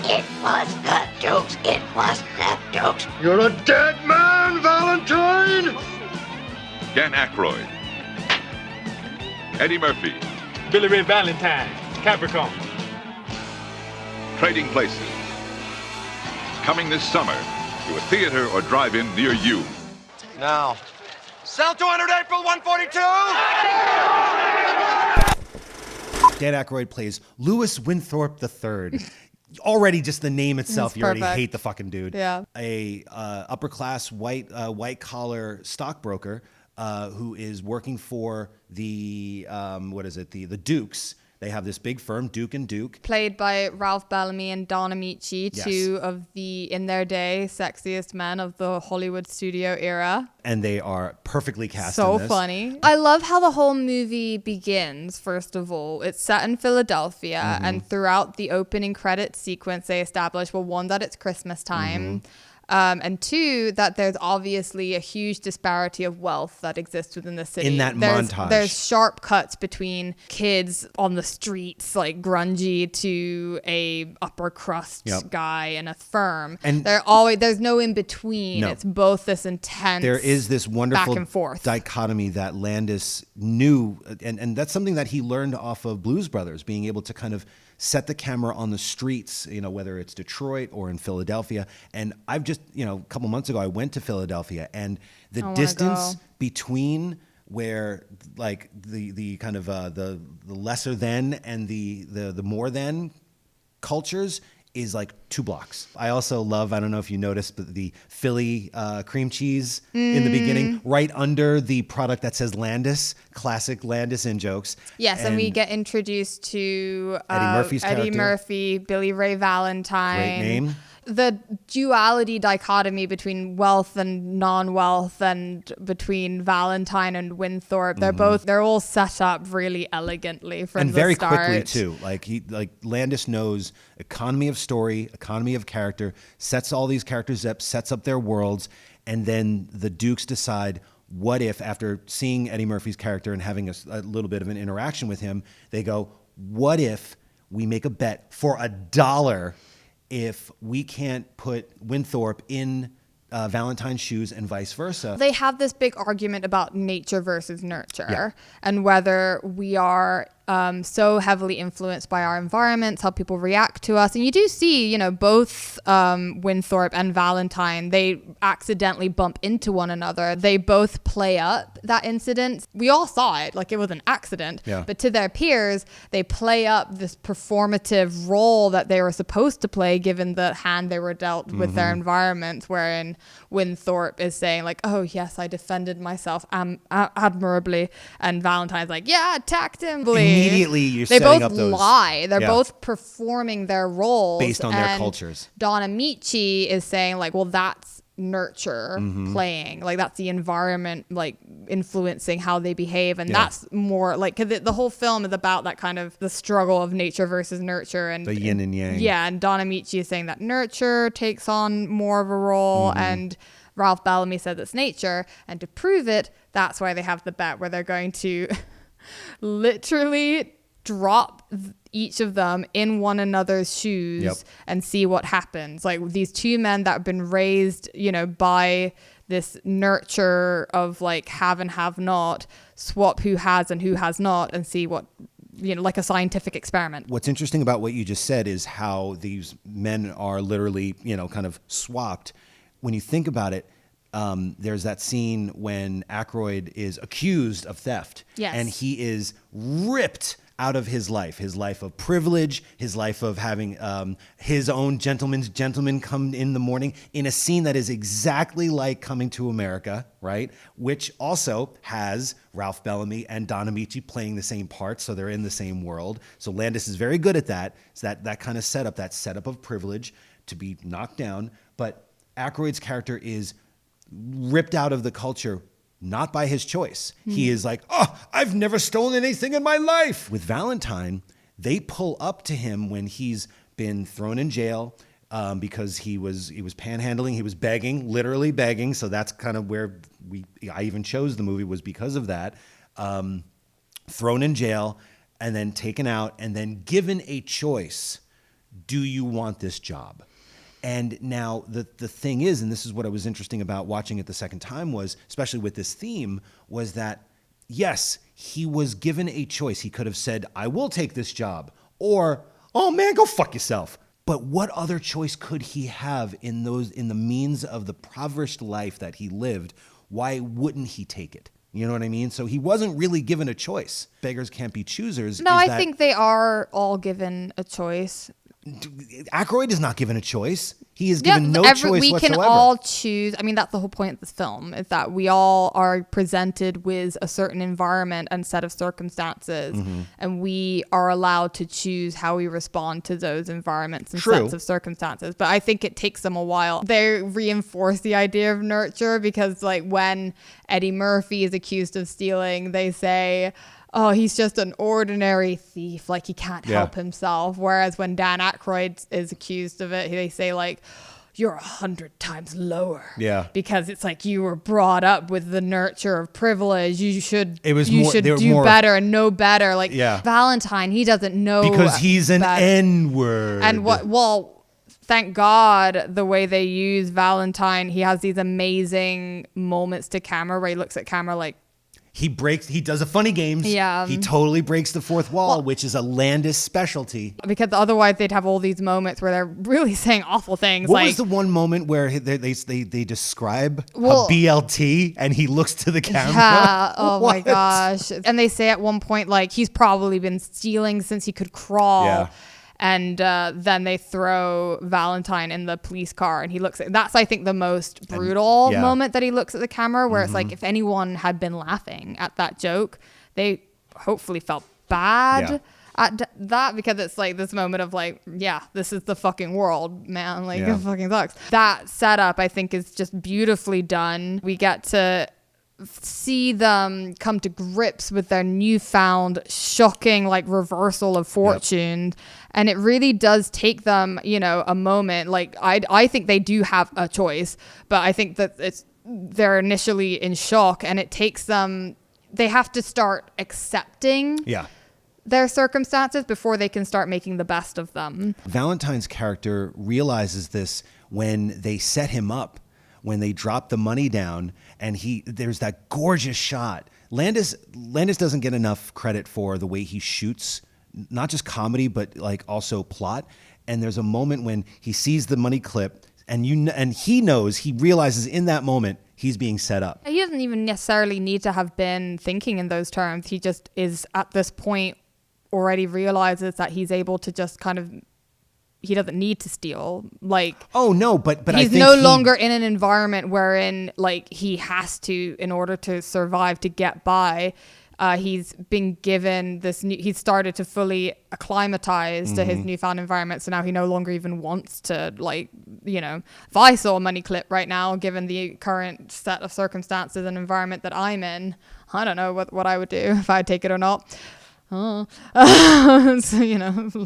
It was the Dukes. It was the Dukes. You're a dead man, Valentine! Dan Aykroyd, Eddie Murphy, Billy Ray Valentine, Capricorn. Trading Places. Coming this summer to a theater or drive-in near you. Now, sell 200 April 142! Dan Aykroyd plays Louis Winthorpe III. Already just the name itself, you already hate the fucking dude. Yeah. A upper class white collar stockbroker who is working for the the Dukes. They have this big firm, Duke and Duke. Played by Ralph Bellamy and Don Amici, Yes. two of the, in their day, sexiest men of the Hollywood studio era. And they are perfectly cast So in this. funny. I love how the whole movie begins, first of all. It's set in Philadelphia, and throughout the opening credits sequence, they establish, well, one, that it's Christmas time. And two, that there's obviously a huge disparity of wealth that exists within the city. In that montage. There's sharp cuts between kids on the streets, like grungy, to a upper crust guy in a firm. And there's no in between. No. It's both this intense there is this wonderful back and forth dichotomy that Landis knew, and that's something that he learned off of Blues Brothers, being able to kind of set the camera on the streets, whether it's Detroit or in Philadelphia. And I've just, a couple months ago, I went to Philadelphia, and the distance between where like the kind of the lesser than and the more than cultures is like 2 blocks. I also love, I don't know if you noticed, but the Philly cream cheese in the beginning, right under the product that says Landis, classic Landis in jokes. Yes, and we get introduced to Eddie Murphy's character. Eddie Murphy, Billy Ray Valentine. Great name. The duality dichotomy between wealth and non-wealth, and between Valentine and Winthorpe, they're all set up really elegantly from the very start. Quickly too. Like Landis knows economy of story, economy of character, sets all these characters up, sets up their worlds, and then the Dukes decide, what if, after seeing Eddie Murphy's character and having a little bit of an interaction with him, they go, what if we make a bet for $1 if we can't put Winthorpe in Valentine's shoes and vice versa? They have this big argument about nature versus nurture, and whether we are so heavily influenced by our environments, how people react to us. And you do see, both Winthorpe and Valentine, they accidentally bump into one another. They both play up that incident. We all saw it, like it was an accident. Yeah. But to their peers, they play up this performative role that they were supposed to play given the hand they were dealt with their environment, wherein Winthorpe is saying like, oh yes, I defended myself admirably. And Valentine's like, yeah, I attacked him. Immediately you're setting up those. They both lie. They're both performing their roles. Based on their cultures. Don Amici is saying like, well, that's nurture playing. Like that's the environment like influencing how they behave. And that's more like, cause the whole film is about that kind of the struggle of nature versus nurture. And the yin and yang. Yeah. And Don Amici is saying that nurture takes on more of a role, and Ralph Bellamy says it's nature. And to prove it, that's why they have the bet where they're going to literally drop each of them in one another's shoes and see what happens. Like these two men that have been raised, by this nurture of like have and have not, swap who has and who has not, and see what, like a scientific experiment. What's interesting about what you just said is how these men are literally, kind of swapped. When you think about it, there's that scene when Aykroyd is accused of theft. Yes. And he is ripped out of his life of privilege, his life of having his own gentleman come in the morning, in a scene that is exactly like Coming to America, right? Which also has Ralph Bellamy and Don Amici playing the same parts, so they're in the same world. So Landis is very good at that. It's that kind of setup, that setup of privilege to be knocked down. But Aykroyd's character is ripped out of the culture, not by his choice. He is like, oh, I've never stolen anything in my life. With Valentine, they pull up to him when he's been thrown in jail because he was panhandling, he was begging, literally begging. So that's kind of where I even chose the movie, was because of that. Thrown in jail and then taken out and then given a choice. Do you want this job? And now the thing is, and this is what was interesting about watching it the second time, was, especially with this theme, was that, yes, he was given a choice. He could have said, I will take this job, or, oh man, go fuck yourself. But what other choice could he have in the means of the impoverished life that he lived? Why wouldn't he take it? You know what I mean? So he wasn't really given a choice. Beggars Can't Be Choosers. No, I think they are all given a choice. Aykroyd is not given a choice. He is given no choice we whatsoever. Can all choose. I mean, that's the whole point of this film, is that we all are presented with a certain environment and set of circumstances, and we are allowed to choose how we respond to those environments and sets of circumstances. But I think it takes them a while. They reinforce the idea of nurture because, like, when Eddie Murphy is accused of stealing, they say, oh, he's just an ordinary thief. Like, he can't help himself. Whereas when Dan Aykroyd is accused of it, they say, like, you're 100 times lower. Yeah. Because it's like you were brought up with the nurture of privilege. You should It was you more- should they were do more- better and know better. Like Yeah. Valentine, he doesn't know Because he's an better. N-word. And thank God the way they use Valentine, he has these amazing moments to camera where he looks at camera like, He does a funny games. Yeah. He totally breaks the fourth wall, which is a Landis specialty. because otherwise they'd have all these moments where they're really saying awful things. What like, was the one moment where they describe Well- a BLT and he looks to the camera? Yeah. Oh my What? gosh. And they say at one point, like, he's probably been stealing since he could crawl. Yeah. And then they throw Valentine in the police car and he looks at, that's, I think, the most brutal yeah. moment that he looks at the camera where it's like, if anyone had been laughing at that joke, they hopefully felt bad. Yeah. At that, because it's like this moment of like, yeah, this is the fucking world, man. Like, Yeah. it fucking sucks. That setup, I think, is just beautifully done. We get to see them come to grips with their newfound shocking like reversal of fortune. And it really does take them, a moment. Like I think they do have a choice, but I think that they're initially in shock, and it takes them, they have to start accepting Yeah. their circumstances before they can start making the best of them. Valentine's character realizes this when they set him up, when they drop the money down, and there's that gorgeous shot. Landis doesn't get enough credit for the way he shoots, not just comedy, but like also plot. And there's a moment when he sees the money clip, and he realizes in that moment he's being set up. He doesn't even necessarily need to have been thinking in those terms. He just is at this point already realizes that he's able to just kind of, he doesn't need to steal. Like, Oh no, but I he's think no longer in an environment wherein like he has to, in order to survive, to get by. He's been given this new, he's started to fully acclimatize to his newfound environment. So now he no longer even wants to, like, if I saw a money clip right now, given the current set of circumstances and environment that I'm in, I don't know what I would do, if I'd take it or not. So,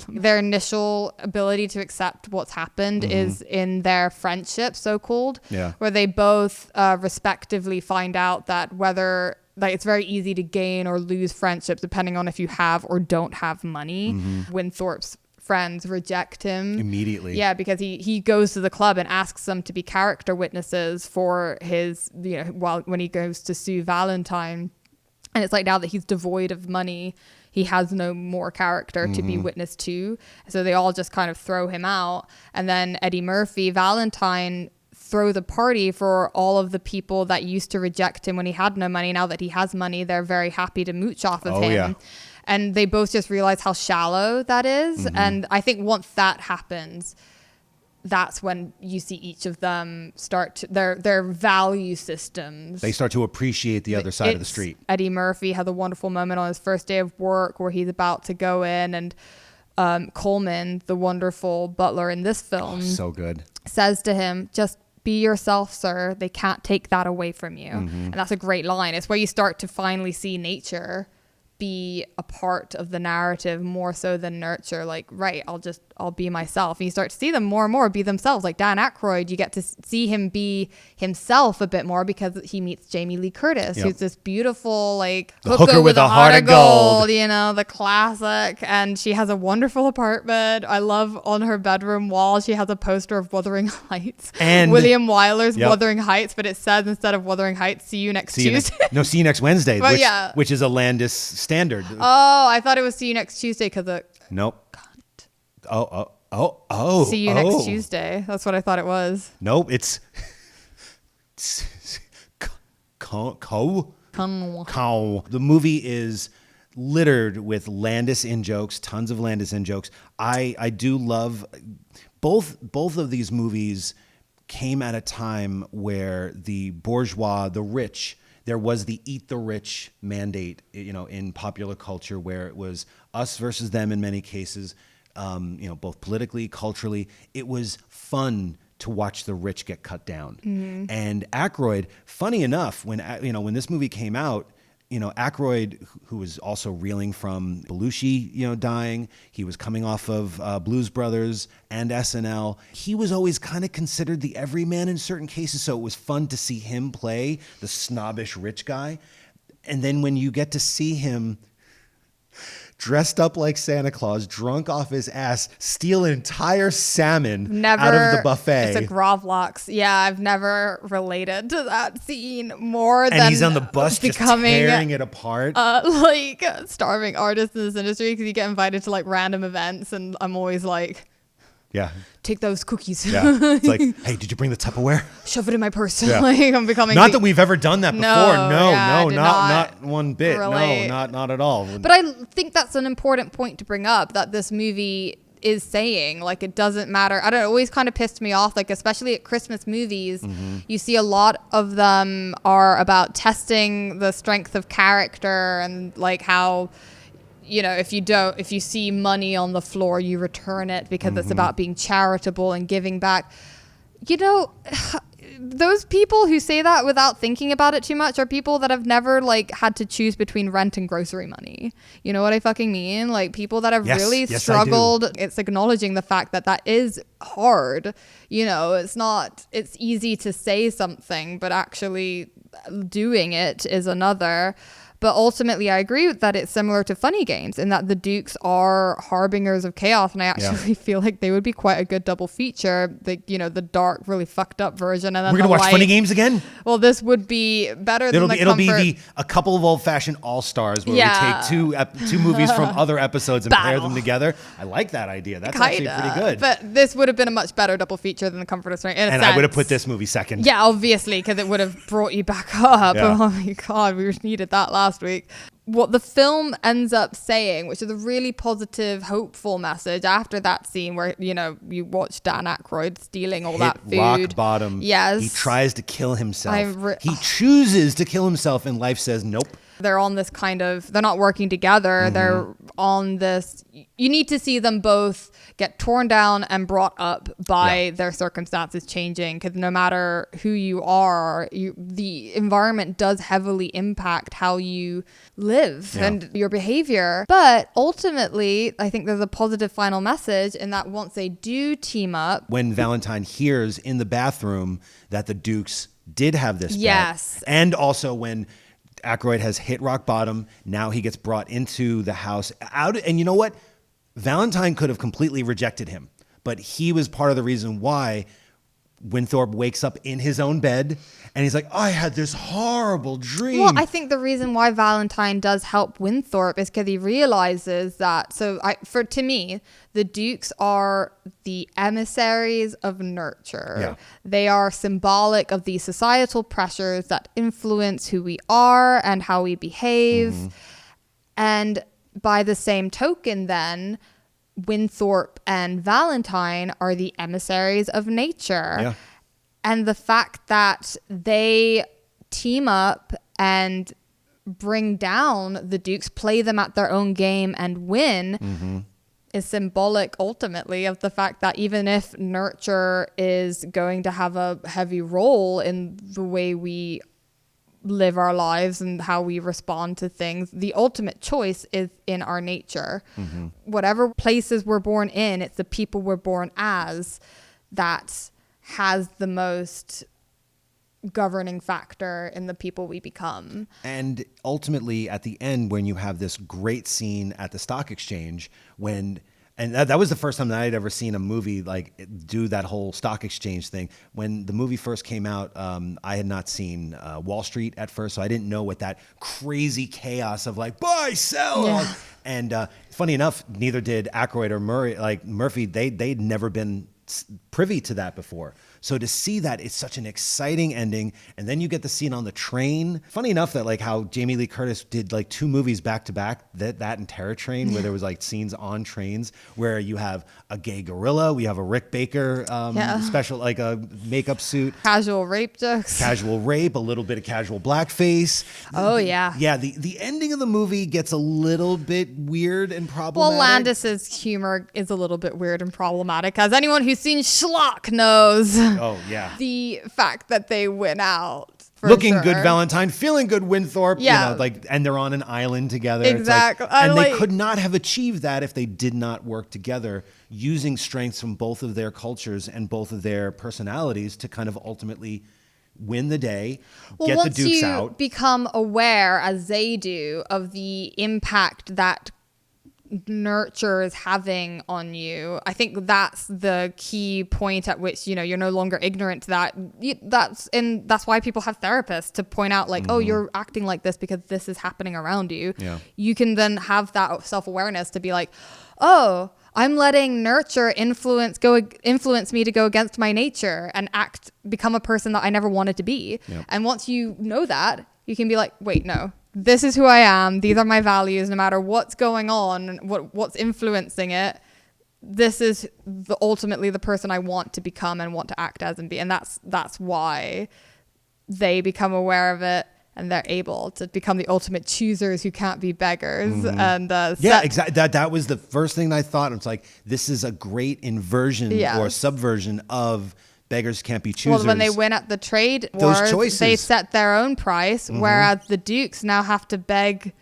their initial ability to accept what's happened is in their friendship, so-called, where they both respectively find out that whether, like, it's very easy to gain or lose friendships depending on if you have or don't have money. Winthorpe's friends reject him immediately. Yeah, because he goes to the club and asks them to be character witnesses for his, when he goes to sue Valentine. And it's like, now that he's devoid of money, he has no more character to be witness to. So they all just kind of throw him out. And then Eddie Murphy, Valentine, throw the party for all of the people that used to reject him when he had no money. Now that he has money, they're very happy to mooch off of him. Yeah. And they both just realize how shallow that is. And I think once that happens, that's when you see each of them start to, their value systems. They start to appreciate the other side of the street. Eddie Murphy had a wonderful moment on his first day of work where he's about to go in, and Coleman, the wonderful butler in this film, so good, says to him, "Just be yourself, sir. They can't take that away from you." And that's a great line. It's where you start to finally see nature be a part of the narrative more so than nurture. Like, right, I'll be myself. And you start to see them more and more be themselves. Like Dan Aykroyd, you get to see him be himself a bit more because he meets Jamie Lee Curtis, who's this beautiful, like, hooker with a heart of gold, the classic. And she has a wonderful apartment. I love on her bedroom wall, she has a poster of Wuthering Heights. And William Wyler's Wuthering Heights, but it says instead of Wuthering Heights, see you next Tuesday. See you next Wednesday, But which is a Landis standard. Oh, I thought it was see you next Tuesday because of... Nope. Oh. See you next Tuesday. That's what I thought it was. Nope, it's cow. The movie is littered with Landis in-jokes, tons of Landis in-jokes. I do love both of these movies came at a time where the bourgeois, the rich, there was the eat the rich mandate, in popular culture, where it was us versus them in many cases, both politically, culturally. It was fun to watch the rich get cut down. And Aykroyd, funny enough, when this movie came out, Aykroyd, who was also reeling from Belushi, dying. He was coming off of Blues Brothers and SNL. He was always kind of considered the everyman in certain cases, so it was fun to see him play the snobbish rich guy. And then when you get to see him dressed up like Santa Claus, drunk off his ass, steal an entire salmon out of the buffet. It's a gravlax. Yeah, I've never related to that scene more than he's on the bus just tearing it apart. Like a starving artist in this industry, because you get invited to like random events and I'm always like, yeah, take those cookies. Yeah. It's like, hey, did you bring the Tupperware? Shove it in my purse. Yeah. Like I'm becoming. Not that we've ever done that before. No, not one bit. Relate. No, not at all. But I think that's an important point to bring up, that this movie is saying, like, it doesn't matter. I don't know, it always kind of pissed me off, like especially at Christmas movies, you see a lot of them are about testing the strength of character and like how, if you see money on the floor, you return it because it's about being charitable and giving back. Those people who say that without thinking about it too much are people that have never like had to choose between rent and grocery money. You know what I fucking mean? Like people that have really struggled. It's acknowledging the fact that is hard. It's easy to say something, but actually doing it is another. But ultimately, I agree that it's similar to Funny Games in that the Dukes are harbingers of chaos. And I actually feel like they would be quite a good double feature. The dark, really fucked up version. And then we're going to watch Funny Games again? Well, this would be better than the It'll be a couple of old-fashioned all-stars where we take two movies from other episodes and pair them together. I like that idea. That's actually pretty good. But this would have been a much better double feature than The Comfort of Stranger. And I would have put this movie second. Yeah, obviously, because it would have brought you back up. Yeah. Oh my God, we needed that last week. What the film ends up saying, which is a really positive, hopeful message after that scene where, you watch Dan Aykroyd stealing all that food. Rock bottom. Yes. He tries to kill himself. He chooses to kill himself and life says nope. They're on this they're not working together. They're on this, you need to see them both get torn down and brought up by their circumstances changing, because no matter who you are, the environment does heavily impact how you live and your behavior. But ultimately, I think there's a positive final message in that once they do team up. When Valentine hears in the bathroom that the Dukes did have this bet, and also when Aykroyd has hit rock bottom, now he gets brought into the house. And you know what? Valentine could have completely rejected him, but he was part of the reason why Winthorpe wakes up in his own bed and he's like, I had this horrible dream. Well, I think the reason why Valentine does help Winthorpe is because he realizes that. To me, the Dukes are the emissaries of nurture. Yeah. They are symbolic of the societal pressures that influence who we are and how we behave. And by the same token, then, Winthorpe and Valentine are the emissaries of nature. Yeah. And the fact that they team up and bring down the Dukes, play them at their own game and win is symbolic ultimately of the fact that even if nurture is going to have a heavy role in the way we live our lives and how we respond to things, the ultimate choice is in our nature. Whatever places we're born in, it's the people we're born as that has the most governing factor in the people we become. And ultimately at the end, when you have this great scene at the stock exchange, and that was the first time that I had ever seen a movie like do that whole stock exchange thing. When the movie first came out, I had not seen Wall Street at first, so I didn't know what that crazy chaos of like buy, sell. Yeah. And funny enough, neither did Aykroyd or Murphy. They'd never been privy to that before. So to see that, it's such an exciting ending. And then you get the scene on the train. Funny enough that like how Jamie Lee Curtis did like 2 movies back to back, that and Terror Train, where there was like scenes on trains where you have a gay gorilla, we have a Rick Baker special, like a makeup suit. Casual rape jokes. Casual rape, a little bit of casual blackface. Oh, yeah. Yeah, the ending of the movie gets a little bit weird and problematic. Well, Landis's humor is a little bit weird and problematic, as anyone who's seen Schlock knows. Oh, yeah. The fact that they went out looking sure. good Valentine, feeling good Winthorpe. Yeah. You know, like, and they're on an island together. It's Exactly. like, and they could not have achieved that if they did not work together, using strengths from both of their cultures and both of their personalities to kind of ultimately win the day, get the Dukes out. Once you become aware, as they do, of the impact that nurture is having on you, I think that's the key point at which, you know, you're no longer ignorant to that. That's why people have therapists, to point out like, oh, you're acting like this because this is happening around you. Yeah. You can then have that self-awareness to be like, oh, I'm letting nurture influence me to go against my nature and become a person that I never wanted to be. Yep. And once you know that, you can be like, wait, no, this is who I am. These are my values. No matter what's going on, what's influencing it, this is ultimately the person I want to become and want to act as and be. And that's why they become aware of it. And they're able to become the ultimate choosers who can't be beggars. And exactly. That was the first thing I thought. It's like, this is a great inversion or subversion of Beggars Can't Be Choosers. Well, when they win at the trade wars, they set their own price, whereas the Dukes now have to beg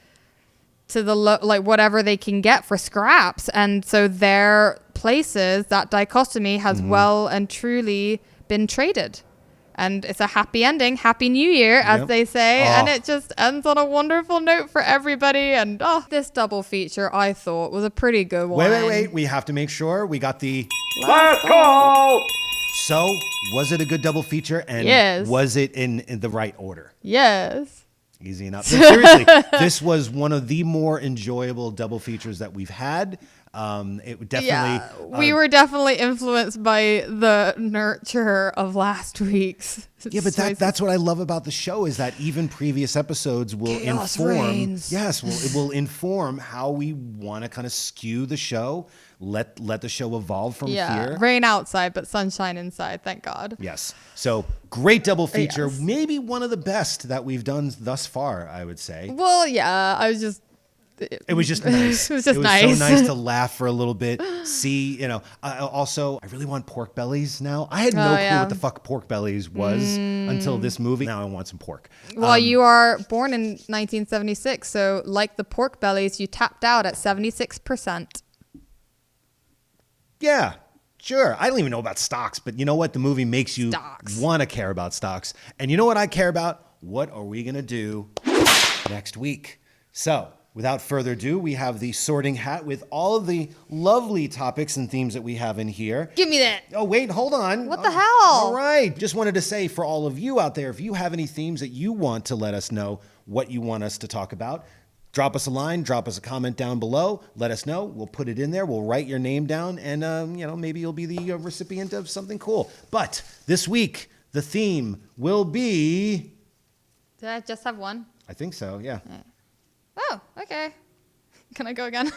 to the like whatever they can get for scraps, and so their places, that dichotomy has well and truly been traded. And it's a happy ending, happy new year, as they say. And it just ends on a wonderful note for everybody. And this double feature, I thought, was a pretty good one. Wait. We have to make sure we got the Last call! So, was it a good double feature? And Yes. was it in the right order? Yes. Easy enough. But seriously, this was one of the more enjoyable double features that we've had. It definitely. We were definitely influenced by the nurture of last week's. Yeah, but that's what I love about the show, is that even previous episodes will Chaos inform. reigns. Yes, it will inform how we want to kind of skew the show. Let the show evolve from here. Rain outside, but sunshine inside. Thank God. Yes. So great double feature. Yes. Maybe one of the best that we've done thus far, I would say. Well, yeah, I was just. It was just nice. It was just so nice. nice to laugh for a little bit. See, you know, also, I really want pork bellies now. I had no clue what the fuck pork bellies was until this movie. Now I want some pork. Well, you are born in 1976, so like the pork bellies, you tapped out at 76%. Yeah, sure. I don't even know about stocks, but you know what? The movie makes you want to care about stocks. And you know what I care about? What are we going to do next week? So, without further ado, we have the sorting hat with all of the lovely topics and themes that we have in here. Give me that. Oh, wait, hold on. What the hell? All right. Just wanted to say, for all of you out there, if you have any themes that you want to let us know what you want us to talk about, drop us a line, drop us a comment down below. Let us know. We'll put it in there. We'll write your name down, and you know, maybe you'll be the recipient of something cool. But this week, the theme will be. Did I just have one? I think so. Yeah. Oh, okay. Can I go again?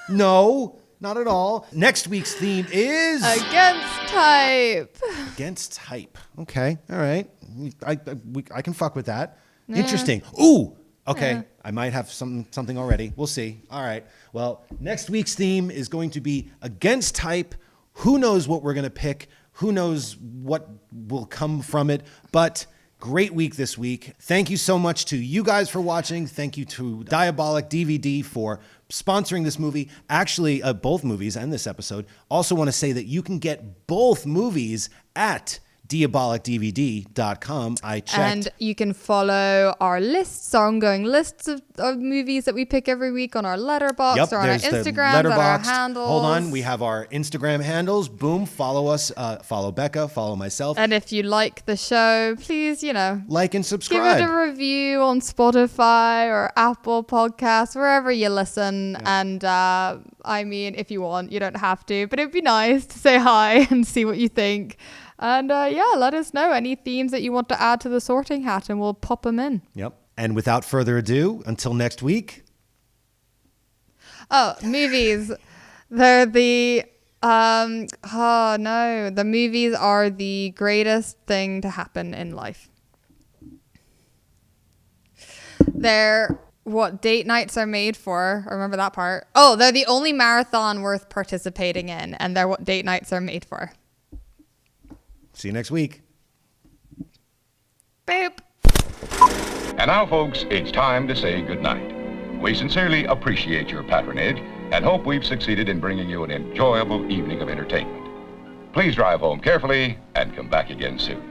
No, not at all. Next week's theme is Against type. Against type. Okay. All right. I can fuck with that. Interesting. Ooh. Okay, I might have something already. We'll see. All right. Well, next week's theme is going to be Against Type. Who knows what we're going to pick? Who knows what will come from it? But great week this week. Thank you so much to you guys for watching. Thank you to Diabolik DVD for sponsoring this movie. Actually, both movies and this episode. Also want to say that you can get both movies at DiabolikDVD.com. I checked. And you can follow our lists, our ongoing lists of movies that we pick every week on our Letterboxd or on our Instagram, on our handles. Hold on, we have our Instagram handles. Boom, follow us, follow Becca, follow myself. And if you like the show, please, like and subscribe. Give it a review on Spotify or Apple Podcasts, wherever you listen. Yeah. And I mean, if you want, you don't have to, but it'd be nice to say hi and see what you think. And let us know any themes that you want to add to the sorting hat, and we'll pop them in. Yep. And without further ado, until next week. Oh, movies. They're the the movies are the greatest thing to happen in life. They're what date nights are made for. Remember that part? Oh, they're the only marathon worth participating in, and they're what date nights are made for. See you next week. Boop. And now, folks, it's time to say goodnight. We sincerely appreciate your patronage and hope we've succeeded in bringing you an enjoyable evening of entertainment. Please drive home carefully and come back again soon.